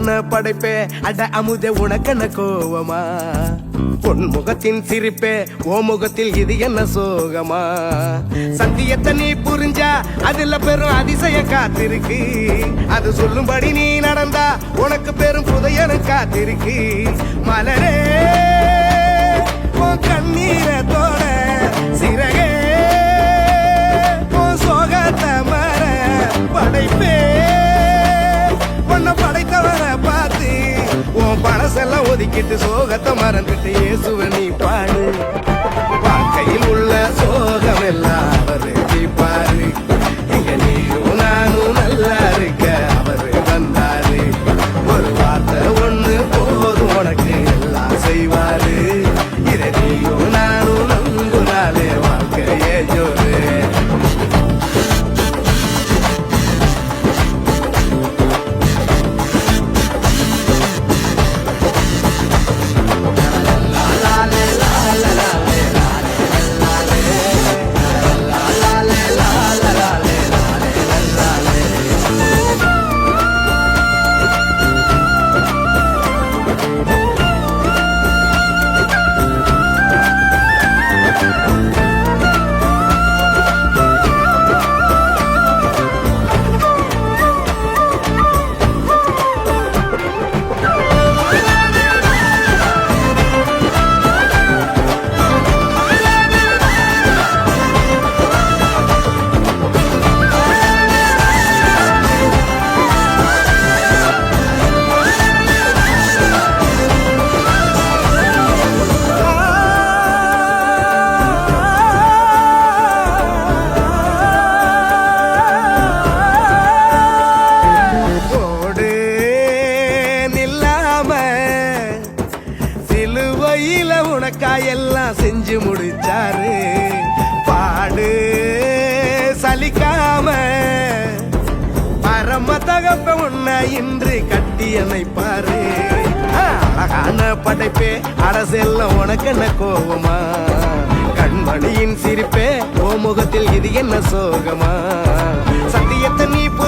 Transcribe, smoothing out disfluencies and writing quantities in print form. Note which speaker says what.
Speaker 1: அழகான படைப்பே அட அமுதே உனக்கென்ன கோவமா பொன் முகத்தின் சிரிப்பே ஓ முகத்தில் இது என்ன சோகமா சத்தியத்தை நீ புரிஞ்சா அதுல பெரும் அதிசய காத்திருக்கு அது சொல்லும்படி நீ நடந்தா உனக்கு பெரும் புதையனு காத்திருக்கு மலரே உன் கண்ணீரத்தோட சிறகே உன் சோகத்தை மற படைப்பே உன்னை படைத்தவரை பார்த்து உன் பழசெல்லாம் ஒதுக்கிட்டு சோகத்தை மறந்துட்டு இயேசுவை நீ பாடு வாழ்க்கையில் உள்ள சோகம் எல்லாம் அவரு தீர்ப்பாரு இங்க நீயும் நானும் நல்லா இருக்க அவரு வந்தாரு ஒரு வார்த்தை ஒண்ணு போதும் உனக்கு எல்லாம் செய்வாரு இதை நீயும் நானும் நம்புனாலே வாழ்க்கையே ஜோரு சிலுவையில உனக்காயெல்லாம் செஞ்சு முடிச்சாரு பாடு சலிக்காம பரம தகப்ப உன்னை இன்று கட்டி அமைப்பாரு அழகான படைப்பே அரசெல்லாம் உனக்கு என்ன கோவமா கண்மணியின் சிரிப்பே ஓ முகத்தில் இது என்ன சோகமா சத்தியத்தை நீ